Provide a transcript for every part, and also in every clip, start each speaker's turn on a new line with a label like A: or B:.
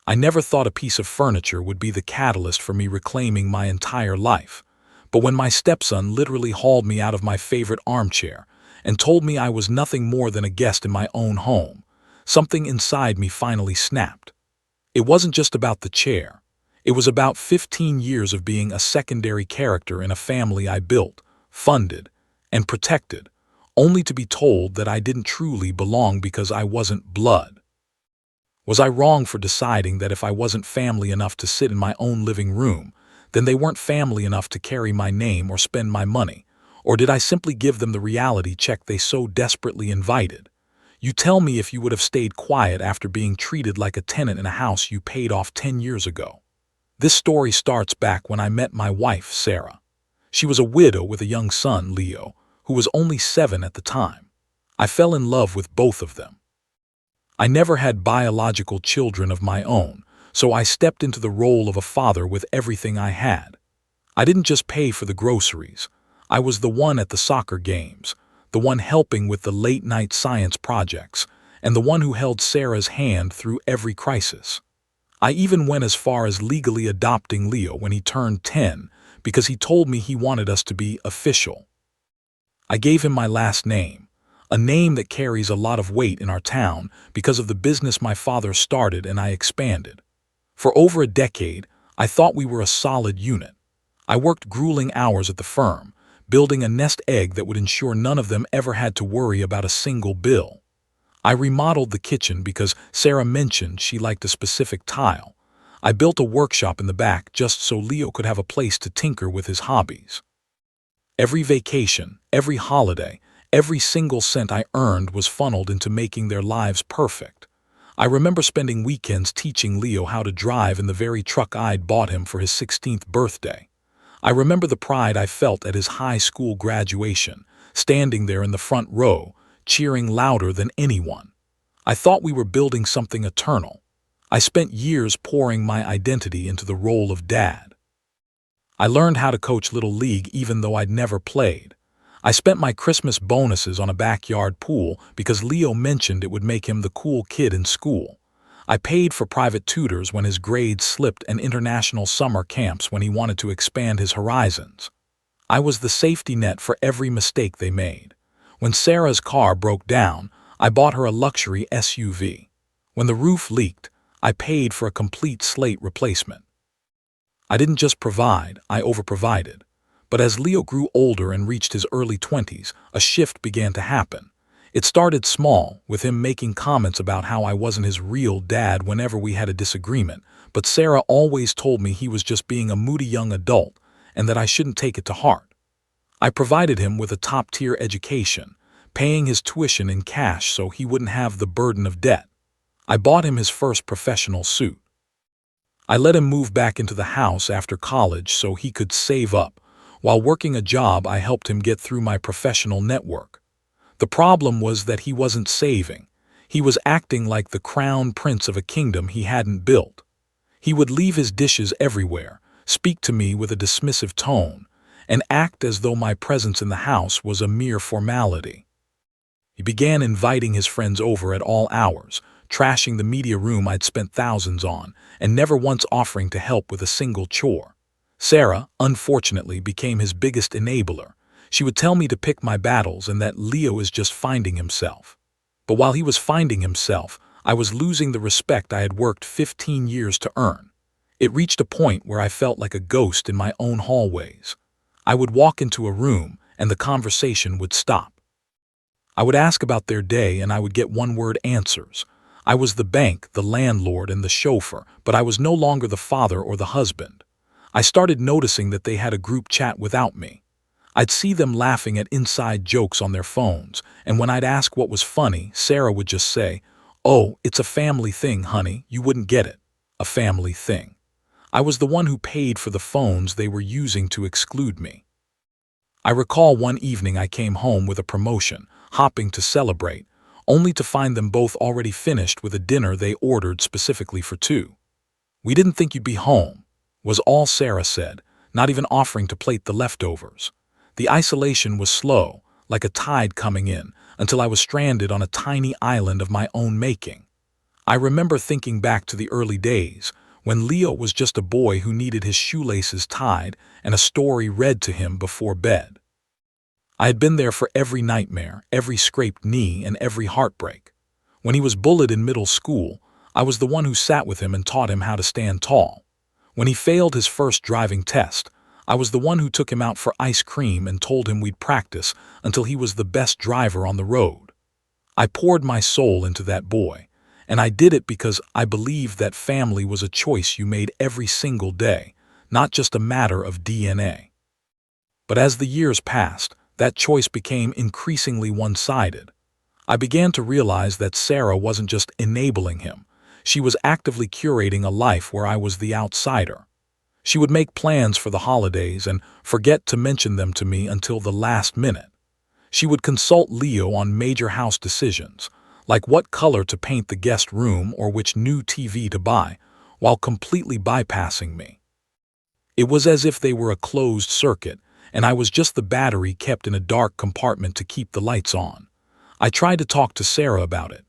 A: I never thought a piece of furniture would be the catalyst for me reclaiming my entire life. But when my stepson literally hauled me out of my favorite armchair and told me I was nothing more than a guest in my own home, something inside me finally snapped. It wasn't just about the chair. It was about 15 years of being a secondary character in a family I built, funded, and protected, only to be told that I didn't truly belong because I wasn't blood. Was I wrong for deciding that if I wasn't family enough to sit in my own living room, then they weren't family enough to carry my name or spend my money? Or did I simply give them the reality check they so desperately invited? You tell me if you would have stayed quiet after being treated like a tenant in a house you paid off 10 years ago. This story starts back when I met my wife, Sarah. She was a widow with a young son, Leo, who was only 7 at the time. I fell in love with both of them. I never had biological children of my own, so I stepped into the role of a father with everything I had. I didn't just pay for the groceries. I was the one at the soccer games, the one helping with the late-night science projects, and the one who held Sarah's hand through every crisis. I even went as far as legally adopting Leo when he turned 10 because he told me he wanted us to be official. I gave him my last name, a name that carries a lot of weight in our town because of the business my father started and I expanded. For over a decade, I thought we were a solid unit. I worked grueling hours at the firm, building a nest egg that would ensure none of them ever had to worry about a single bill. I remodeled the kitchen because Sarah mentioned she liked a specific tile. I built a workshop in the back just so Leo could have a place to tinker with his hobbies. Every vacation, every holiday, every single cent I earned was funneled into making their lives perfect. I remember spending weekends teaching Leo how to drive in the very truck I'd bought him for his 16th birthday. I remember the pride I felt at his high school graduation, standing there in the front row, cheering louder than anyone. I thought we were building something eternal. I spent years pouring my identity into the role of dad. I learned how to coach Little League even though I'd never played. I spent my Christmas bonuses on a backyard pool because Leo mentioned it would make him the cool kid in school. I paid for private tutors when his grades slipped and international summer camps when he wanted to expand his horizons. I was the safety net for every mistake they made. When Sarah's car broke down, I bought her a luxury SUV. When the roof leaked, I paid for a complete slate replacement. I didn't just provide, I overprovided. But as Leo grew older and reached his early 20s, a shift began to happen. It started small, with him making comments about how I wasn't his real dad whenever we had a disagreement, but Sarah always told me he was just being a moody young adult and that I shouldn't take it to heart. I provided him with a top-tier education, paying his tuition in cash so he wouldn't have the burden of debt. I bought him his first professional suit. I let him move back into the house after college so he could save up. While working a job, I helped him get through my professional network. The problem was that he wasn't saving. He was acting like the crown prince of a kingdom he hadn't built. He would leave his dishes everywhere, speak to me with a dismissive tone, and act as though my presence in the house was a mere formality. He began inviting his friends over at all hours, trashing the media room I'd spent thousands on, and never once offering to help with a single chore. Sarah, unfortunately, became his biggest enabler. She would tell me to pick my battles and that Leo is just finding himself. But while he was finding himself, I was losing the respect I had worked 15 years to earn. It reached a point where I felt like a ghost in my own hallways. I would walk into a room and the conversation would stop. I would ask about their day and I would get one-word answers. I was the bank, the landlord, and the chauffeur, but I was no longer the father or the husband. I started noticing that they had a group chat without me. I'd see them laughing at inside jokes on their phones, and when I'd ask what was funny, Sarah would just say, "Oh, it's a family thing, honey, you wouldn't get it." A family thing. I was the one who paid for the phones they were using to exclude me. I recall one evening I came home with a promotion, hopping to celebrate, only to find them both already finished with a dinner they ordered specifically for two. "We didn't think you'd be home," was all Sarah said, not even offering to plate the leftovers. The isolation was slow, like a tide coming in, until I was stranded on a tiny island of my own making. I remember thinking back to the early days, when Leo was just a boy who needed his shoelaces tied and a story read to him before bed. I had been there for every nightmare, every scraped knee, and every heartbreak. When he was bullied in middle school, I was the one who sat with him and taught him how to stand tall. When he failed his first driving test, I was the one who took him out for ice cream and told him we'd practice until he was the best driver on the road. I poured my soul into that boy, and I did it because I believed that family was a choice you made every single day, not just a matter of DNA. But as the years passed, that choice became increasingly one-sided. I began to realize that Sarah wasn't just enabling him. She was actively curating a life where I was the outsider. She would make plans for the holidays and forget to mention them to me until the last minute. She would consult Leo on major house decisions, like what color to paint the guest room or which new TV to buy, while completely bypassing me. It was as if they were a closed circuit, and I was just the battery kept in a dark compartment to keep the lights on. I tried to talk to Sarah about it.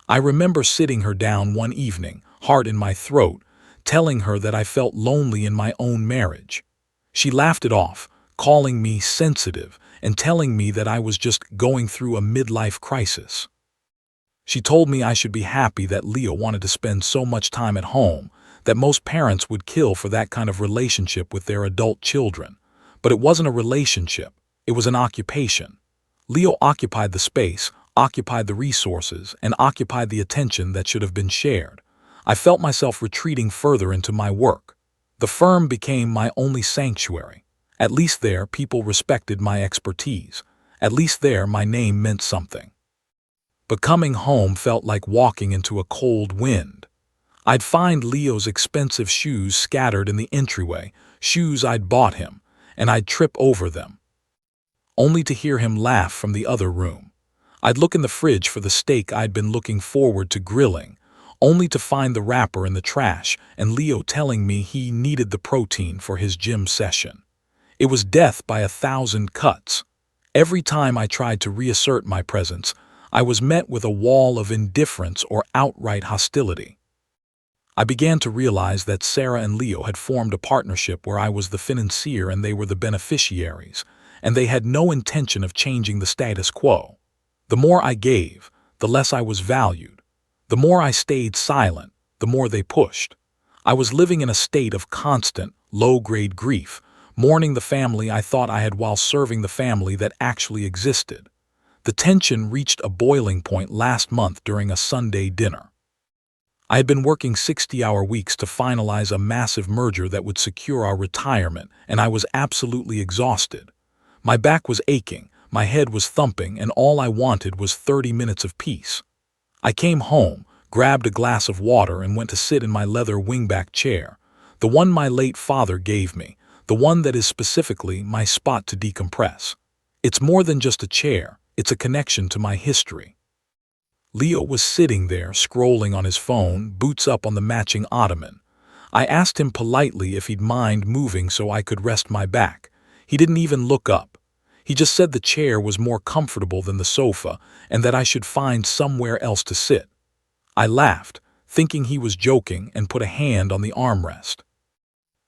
A: I remember sitting her down one evening, heart in my throat, telling her that I felt lonely in my own marriage. She laughed it off, calling me sensitive and telling me that I was just going through a midlife crisis. She told me I should be happy that Leo wanted to spend so much time at home, that most parents would kill for that kind of relationship with their adult children. But it wasn't a relationship, it was an occupation. Leo occupied the space, occupied the resources, and occupied the attention that should have been shared. I felt myself retreating further into my work. The firm became my only sanctuary. At least there, people respected my expertise. At least there, my name meant something. But coming home felt like walking into a cold wind. I'd find Leo's expensive shoes scattered in the entryway, shoes I'd bought him, and I'd trip over them, only to hear him laugh from the other room. I'd look in the fridge for the steak I'd been looking forward to grilling, only to find the wrapper in the trash and Leo telling me he needed the protein for his gym session. It was death by 1,000 cuts. Every time I tried to reassert my presence, I was met with a wall of indifference or outright hostility. I began to realize that Sarah and Leo had formed a partnership where I was the financier and they were the beneficiaries, and they had no intention of changing the status quo. The more I gave, the less I was valued. The more I stayed silent, the more they pushed. I was living in a state of constant, low-grade grief, mourning the family I thought I had while serving the family that actually existed. The tension reached a boiling point last month during a Sunday dinner. I had been working 60-hour weeks to finalize a massive merger that would secure our retirement, and I was absolutely exhausted. My back was aching, my head was thumping, and all I wanted was 30 minutes of peace. I came home, grabbed a glass of water, and went to sit in my leather wingback chair, the one my late father gave me, the one that is specifically my spot to decompress. It's more than just a chair, it's a connection to my history. Leo was sitting there, scrolling on his phone, boots up on the matching ottoman. I asked him politely if he'd mind moving so I could rest my back. He didn't even look up. He just said the chair was more comfortable than the sofa and that I should find somewhere else to sit. I laughed, thinking he was joking, and put a hand on the armrest.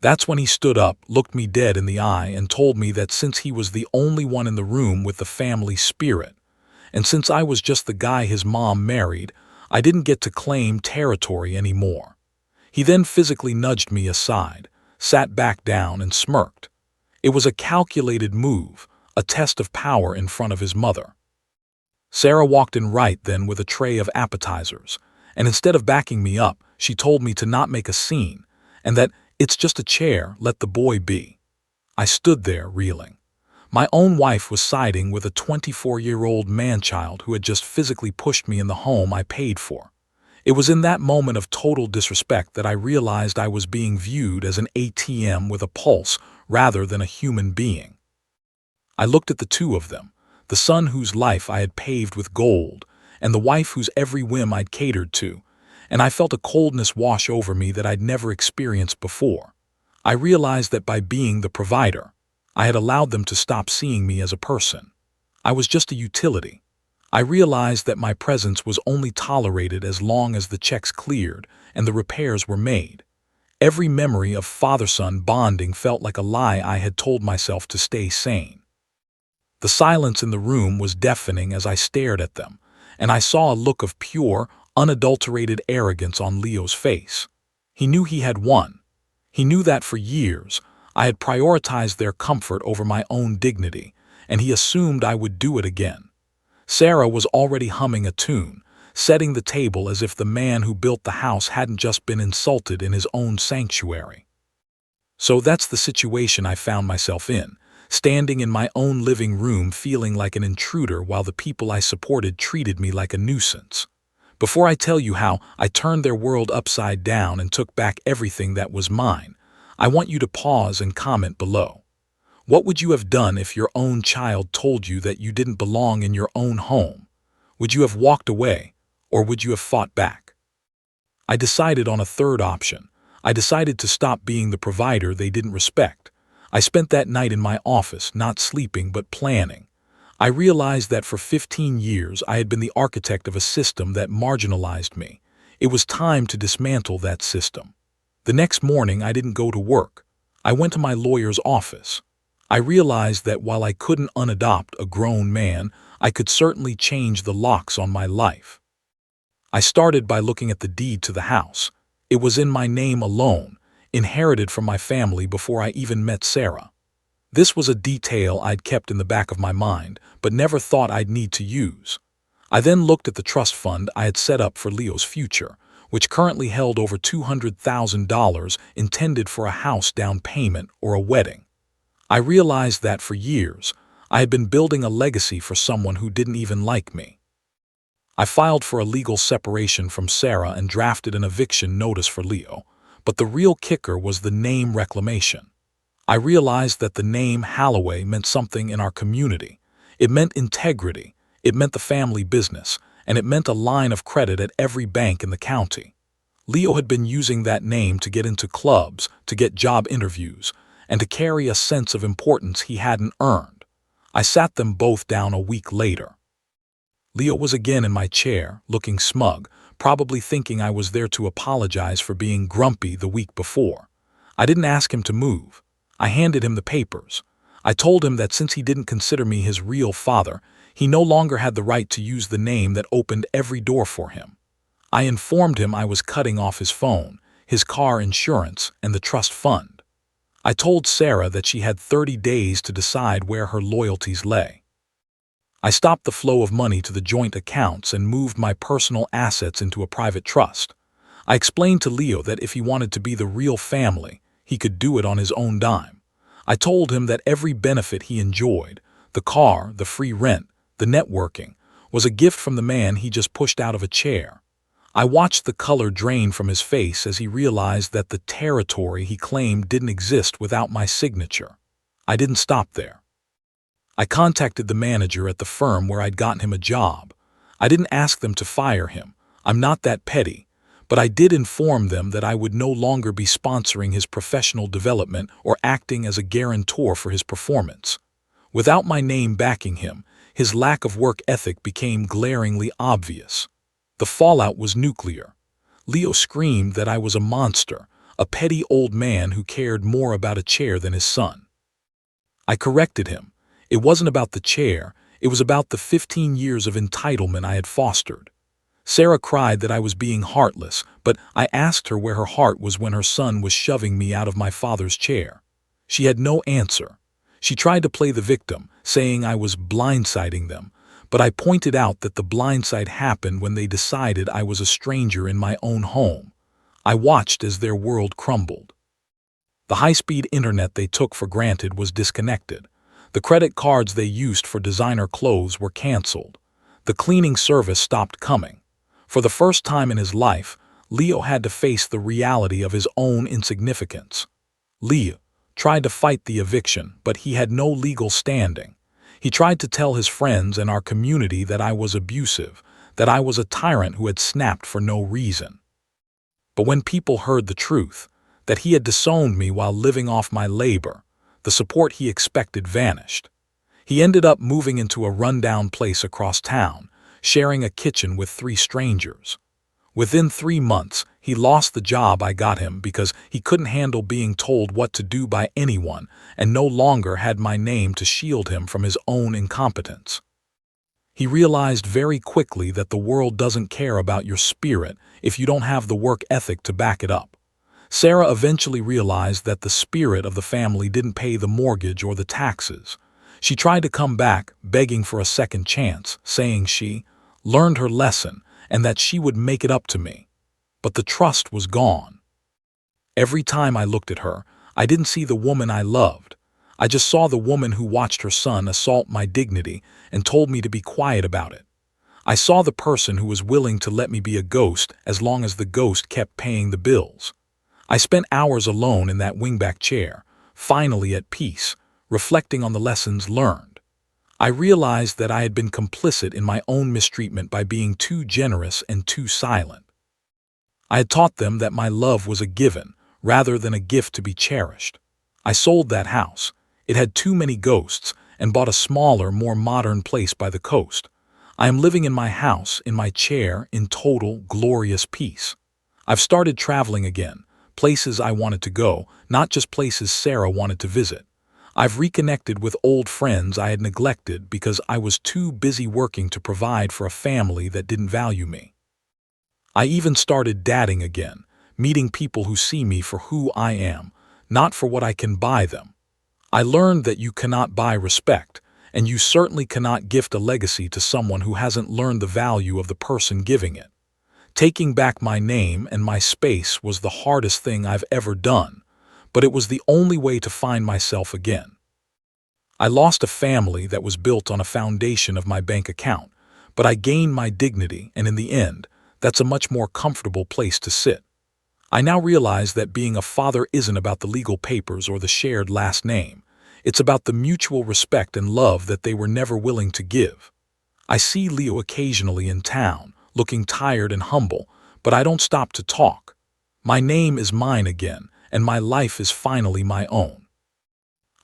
A: That's when he stood up, looked me dead in the eye, and told me that since he was the only one in the room with the family spirit, and since I was just the guy his mom married, I didn't get to claim territory anymore. He then physically nudged me aside, sat back down, and smirked. It was a calculated move, a test of power in front of his mother. Sarah walked in right then with a tray of appetizers, and instead of backing me up, she told me to not make a scene, and that it's just a chair, let the boy be. I stood there, reeling. My own wife was siding with a 24-year-old man-child who had just physically pushed me in the home I paid for. It was in that moment of total disrespect that I realized I was being viewed as an ATM with a pulse rather than a human being. I looked at the two of them, the son whose life I had paved with gold, and the wife whose every whim I'd catered to, and I felt a coldness wash over me that I'd never experienced before. I realized that by being the provider, I had allowed them to stop seeing me as a person. I was just a utility. I realized that my presence was only tolerated as long as the checks cleared and the repairs were made. Every memory of father-son bonding felt like a lie I had told myself to stay sane. The silence in the room was deafening as I stared at them, and I saw a look of pure, unadulterated arrogance on Leo's face. He knew he had won. He knew that for years I had prioritized their comfort over my own dignity, and he assumed I would do it again. Sarah was already humming a tune, setting the table as if the man who built the house hadn't just been insulted in his own sanctuary. So that's the situation I found myself in, standing in my own living room feeling like an intruder while the people I supported treated me like a nuisance. Before I tell you how I turned their world upside down and took back everything that was mine, I want you to pause and comment below. What would you have done if your own child told you that you didn't belong in your own home? Would you have walked away, or would you have fought back? I decided on a third option. I decided to stop being the provider they didn't respect. I spent that night in my office, not sleeping but planning. I realized that for 15 years I had been the architect of a system that marginalized me. It was time to dismantle that system. The next morning I didn't go to work. I went to my lawyer's office. I realized that while I couldn't unadopt a grown man, I could certainly change the locks on my life. I started by looking at the deed to the house. It was in my name alone, inherited from my family before I even met Sarah. This was a detail I'd kept in the back of my mind, but never thought I'd need to use. I then looked at the trust fund I had set up for Leo's future, which currently held over $200,000 intended for a house down payment or a wedding. I realized that for years, I had been building a legacy for someone who didn't even like me. I filed for a legal separation from Sarah and drafted an eviction notice for Leo, but the real kicker was the name reclamation. I realized that the name Holloway meant something in our community. It meant integrity, it meant the family business, and it meant a line of credit at every bank in the county. Leo had been using that name to get into clubs, to get job interviews, and to carry a sense of importance he hadn't earned. I sat them both down a week later. Leo was again in my chair, looking smug, probably thinking I was there to apologize for being grumpy the week before. I didn't ask him to move. I handed him the papers. I told him that since he didn't consider me his real father, he no longer had the right to use the name that opened every door for him. I informed him I was cutting off his phone, his car insurance, and the trust fund. I told Sarah that she had 30 days to decide where her loyalties lay. I stopped the flow of money to the joint accounts and moved my personal assets into a private trust. I explained to Leo that if he wanted to be the real family, he could do it on his own dime. I told him that every benefit he enjoyed, the car, the free rent, the networking, was a gift from the man he just pushed out of a chair. I watched the color drain from his face as he realized that the territory he claimed didn't exist without my signature. I didn't stop there. I contacted the manager at the firm where I'd gotten him a job. I didn't ask them to fire him. I'm not that petty. But I did inform them that I would no longer be sponsoring his professional development or acting as a guarantor for his performance. Without my name backing him, his lack of work ethic became glaringly obvious. The fallout was nuclear. Leo screamed that I was a monster, a petty old man who cared more about a chair than his son. I corrected him. It wasn't about the chair, it was about the 15 years of entitlement I had fostered. Sarah cried that I was being heartless, but I asked her where her heart was when her son was shoving me out of my father's chair. She had no answer. She tried to play the victim, saying I was blindsiding them, but I pointed out that the blindside happened when they decided I was a stranger in my own home. I watched as their world crumbled. The high-speed internet they took for granted was disconnected. The credit cards they used for designer clothes were canceled. The cleaning service stopped coming. For the first time in his life, Leo had to face the reality of his own insignificance. Leo tried to fight the eviction, but he had no legal standing. He tried to tell his friends and our community that I was abusive, that I was a tyrant who had snapped for no reason. But when people heard the truth, that he had disowned me while living off my labor, the support he expected vanished. He ended up moving into a rundown place across town, sharing a kitchen with 3 strangers. Within 3 months, he lost the job I got him because he couldn't handle being told what to do by anyone and no longer had my name to shield him from his own incompetence. He realized very quickly that the world doesn't care about your spirit if you don't have the work ethic to back it up. Sarah eventually realized that the spirit of the family didn't pay the mortgage or the taxes. She tried to come back, begging for a second chance, saying she learned her lesson and that she would make it up to me. But the trust was gone. Every time I looked at her, I didn't see the woman I loved. I just saw the woman who watched her son assault my dignity and told me to be quiet about it. I saw the person who was willing to let me be a ghost as long as the ghost kept paying the bills. I spent hours alone in that wingback chair, finally at peace, reflecting on the lessons learned. I realized that I had been complicit in my own mistreatment by being too generous and too silent. I had taught them that my love was a given, rather than a gift to be cherished. I sold that house. It had too many ghosts, and bought a smaller, more modern place by the coast. I am living in my house, in my chair, in total, glorious peace. I've started traveling again, places I wanted to go, not just places Sarah wanted to visit. I've reconnected with old friends I had neglected because I was too busy working to provide for a family that didn't value me. I even started dating again, meeting people who see me for who I am, not for what I can buy them. I learned that you cannot buy respect, and you certainly cannot gift a legacy to someone who hasn't learned the value of the person giving it. Taking back my name and my space was the hardest thing I've ever done, but it was the only way to find myself again. I lost a family that was built on a foundation of my bank account, but I gained my dignity, and in the end, that's a much more comfortable place to sit. I now realize that being a father isn't about the legal papers or the shared last name. It's about the mutual respect and love that they were never willing to give. I see Leo occasionally in town, looking tired and humble, but I don't stop to talk. My name is mine again, and my life is finally my own.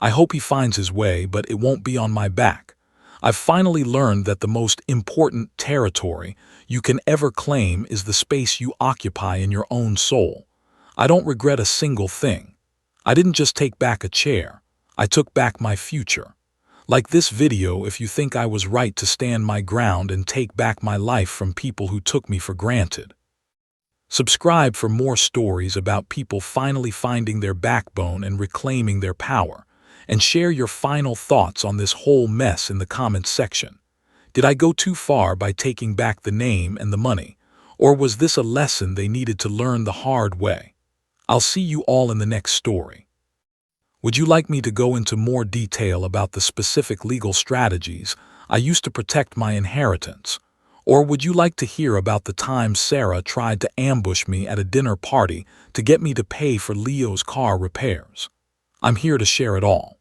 A: I hope he finds his way, but it won't be on my back. I've finally learned that the most important territory you can ever claim is the space you occupy in your own soul. I don't regret a single thing. I didn't just take back a chair. I took back my future. Like this video if you think I was right to stand my ground and take back my life from people who took me for granted. Subscribe for more stories about people finally finding their backbone and reclaiming their power, and share your final thoughts on this whole mess in the comments section. Did I go too far by taking back the name and the money, or was this a lesson they needed to learn the hard way? I'll see you all in the next story. Would you like me to go into more detail about the specific legal strategies I used to protect my inheritance? Or would you like to hear about the time Sarah tried to ambush me at a dinner party to get me to pay for Leo's car repairs? I'm here to share it all.